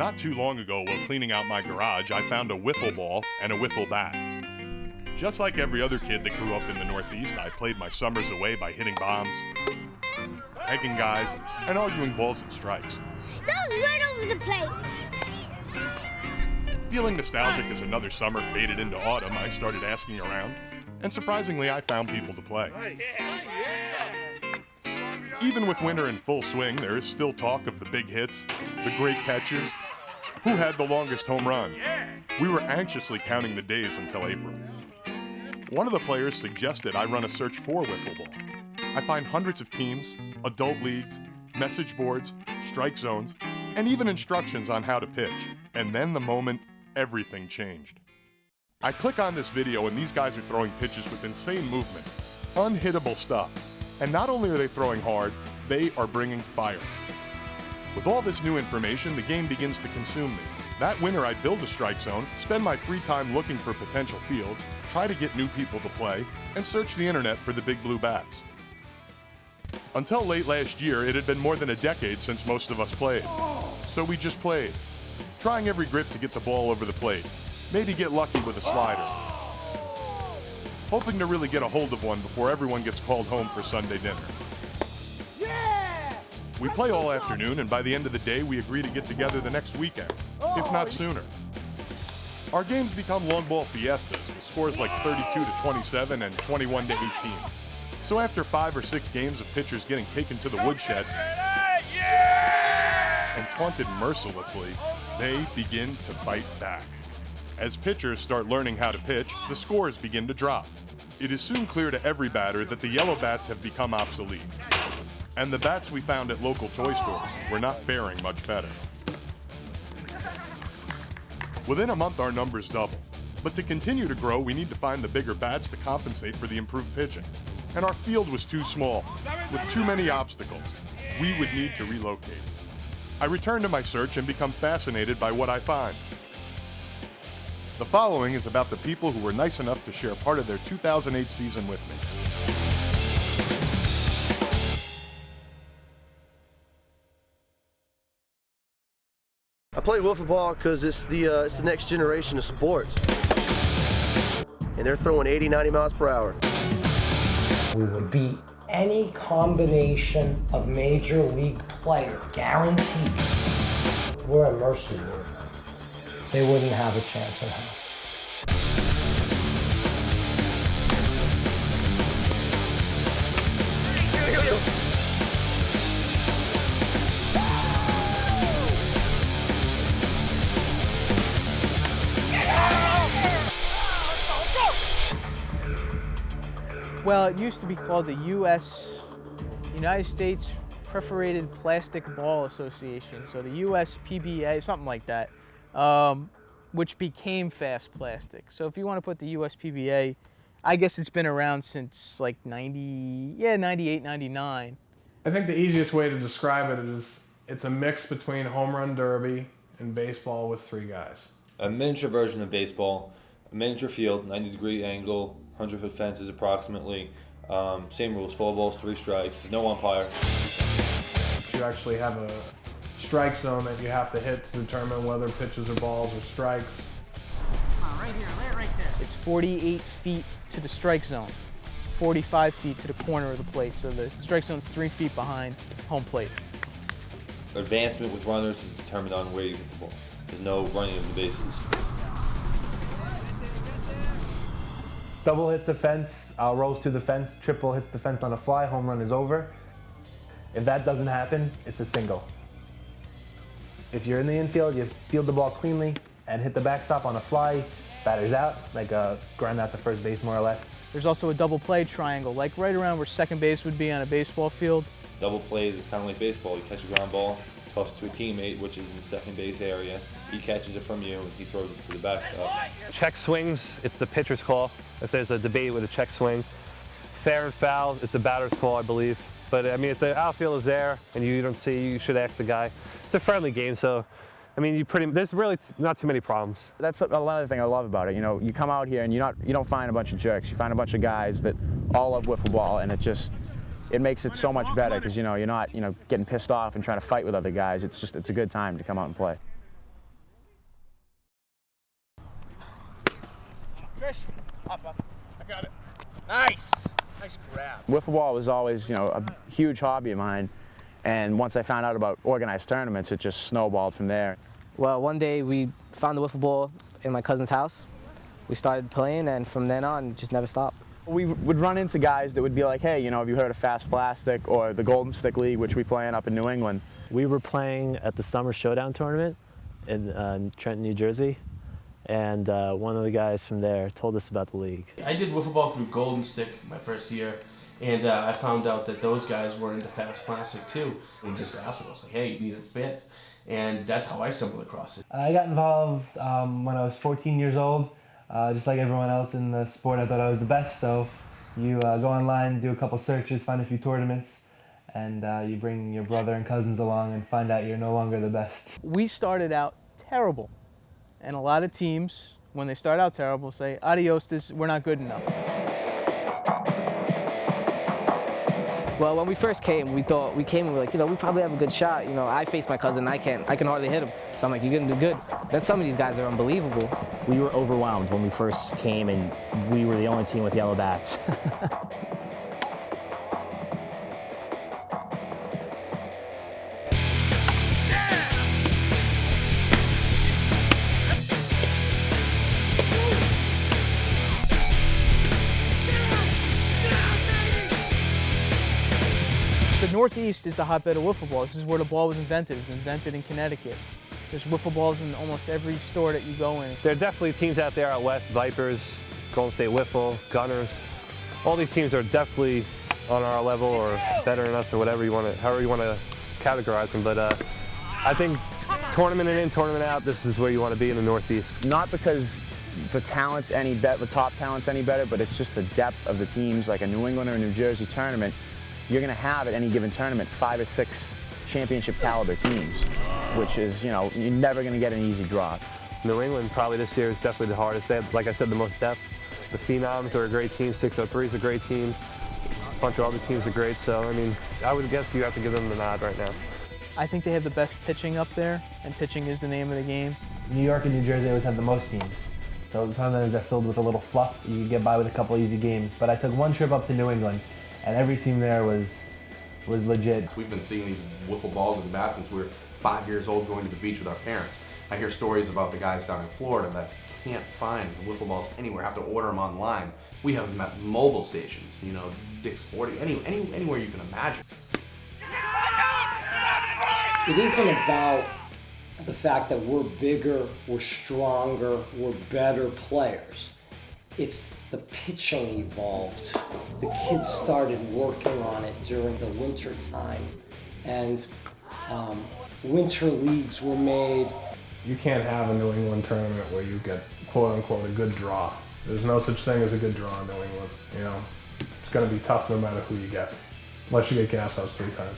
Not too long ago, while cleaning out my garage, I found a wiffle ball and a wiffle bat. Just like every other kid that grew up in the Northeast, I played my summers away by hitting bombs, pegging guys, and arguing balls and strikes. That was right over the plate. Feeling nostalgic as another summer faded into autumn, I started asking around, and surprisingly, I found people to play. Even with winter in full swing, there is still talk of the big hits, the great catches, who had the longest home run. We were anxiously counting the days until April. One of the players suggested I run a search for wiffle ball. I find hundreds of teams, adult leagues, message boards, strike zones, and even instructions on how to pitch. And then the moment everything changed. I click on this video and these guys are throwing pitches with insane movement, unhittable stuff. And not only are they throwing hard, they are bringing fire. With all this new information, the game begins to consume me. That winter, I build a strike zone, spend my free time looking for potential fields, try to get new people to play, and search the internet for the big blue bats. Until late last year, it had been more than a decade since most of us played. So we just played, trying every grip to get the ball over the plate, maybe get lucky with a slider, hoping to really get a hold of one before everyone gets called home for Sunday dinner. We play all afternoon, and by the end of the day, we agree to get together the next weekend, if not sooner. Our games become long ball fiestas, with scores like 32-27 and 21-18. So after 5 or 6 games of pitchers getting taken to the woodshed and taunted mercilessly, they begin to fight back. As pitchers start learning how to pitch, the scores begin to drop. It is soon clear to every batter that the yellow bats have become obsolete. And the bats we found at local toy stores were not faring much better. Within a month, our numbers double. But to continue to grow, we need to find the bigger bats to compensate for the improved pitching. And our field was too small, with too many obstacles. We would need to relocate. I return to my search and become fascinated by what I find. The following is about the people who were nice enough to share part of their 2008 season with me. I play wiffle ball because it's the next generation of sports. And they're throwing 80, 90 miles per hour. We would beat any combination of major league player, guaranteed. We're a mercy movement. They wouldn't have a chance in hell. Well, it used to be called the United States Perforated Plastic Ball Association, so the USPBA, something like that, which became Fast Plastic. So if you want to put the USPBA, I guess it's been around since like 98, 99. I think the easiest way to describe it is it's a mix between home run derby and baseball with 3 guys. A miniature version of baseball, a miniature field, 90-degree angle, 100-foot fences approximately. Same rules, 4 balls, 3 strikes, no umpire. You actually have a strike zone that you have to hit to determine whether pitches are balls or strikes. Right here, lay it right there. It's 48 feet to the strike zone, 45 feet to the corner of the plate. So the strike zone's 3 feet behind home plate. Advancement with runners is determined on where you hit the ball. There's no running of the bases. Double hits the fence, rolls to the fence, triple hits the fence on a fly, home run is over. If that doesn't happen, it's a single. If you're in the infield, you field the ball cleanly and hit the backstop on a fly, batter's out, like a ground out to first base more or less. There's also a double play triangle, like right around where second base would be on a baseball field. Double plays is kind of like baseball. You catch a ground ball, toss it to a teammate, which is in the second base area. He catches it from you, and he throws it to the backstop. Check swings, it's the pitcher's call. If there's a debate with a check swing. Fair and foul, it's the batter's call, I believe. But I mean, if the outfield is there and you don't see, you should ask the guy. It's a friendly game, so I mean, there's really not too many problems. That's another thing I love about it. You know, you come out here and you don't find a bunch of jerks. You find a bunch of guys that all love wiffle ball, and it makes it so much better because you're not getting pissed off and trying to fight with other guys. It's a good time to come out and play. Fish. Up. I got it. Nice. Nice grab. Wiffle ball was always, you know, a huge hobby of mine. And once I found out about organized tournaments, it just snowballed from there. Well, one day we found the wiffle ball in my cousin's house. We started playing, and from then on, just never stopped. We would run into guys that would be like, hey, you know, have you heard of Fast Plastic or the Golden Stick League, which we play in up in New England? We were playing at the Summer Showdown tournament in Trenton, New Jersey, and one of the guys from there told us about the league. I did wiffle ball through Golden Stick my first year, and I found out that those guys were into Fast Plastic too. And just asked them, I was like, hey, you need a fifth? And that's how I stumbled across it. I got involved when I was 14 years old. Just like everyone else in the sport, I thought I was the best, so you go online, do a couple searches, find a few tournaments, and you bring your brother and cousins along and find out you're no longer the best. We started out terrible, and a lot of teams, when they start out terrible, say, adios, we're not good enough. Well, when we first came, we came and we were like, you know, we probably have a good shot. You know, I faced my cousin, I can hardly hit him. So I'm like, you're gonna do good. Then some of these guys are unbelievable. We were overwhelmed when we first came, and we were the only team with yellow bats. The Northeast is the hotbed of wiffle ball. This is where the ball was invented. It was invented in Connecticut. There's wiffle balls in almost every store that you go in. There are definitely teams out there out west, Vipers, Golden State Wiffle, Gunners. All these teams are definitely on our level or better than us or whatever you want to, however you want to categorize them. But I think tournament in, tournament out, this is where you want to be in the Northeast. Not because the talent's any better, the top talent's any better, but it's just the depth of the teams, like a New England or a New Jersey tournament. You're going to have at any given tournament 5 or 6 championship caliber teams, which is, you know, you're never going to get an easy draw. New England probably this year is definitely the hardest. They have, like I said, the most depth. The Phenoms are a great team, 603 is a great team, a bunch of other teams are great, so I mean, I would guess you have to give them the nod right now. I think they have the best pitching up there, and pitching is the name of the game. New York and New Jersey always have the most teams. So the tournaments are filled with a little fluff. You can get by with a couple easy games. But I took one trip up to New England, and every team there was legit. We've been seeing these wiffle balls and bats since we were 5 years old going to the beach with our parents. I hear stories about the guys down in Florida that can't find the wiffle balls anywhere, have to order them online. We have them at mobile stations, you know, Dick's Sporting, anywhere you can imagine. It isn't about the fact that we're bigger, we're stronger, we're better players. It's the pitching evolved. The kids started working on it during the winter time, and winter leagues were made. You can't have a New England tournament where you get quote unquote a good draw. There's no such thing as a good draw in New England, you know. It's gonna be tough no matter who you get, unless you get gas house 3 times.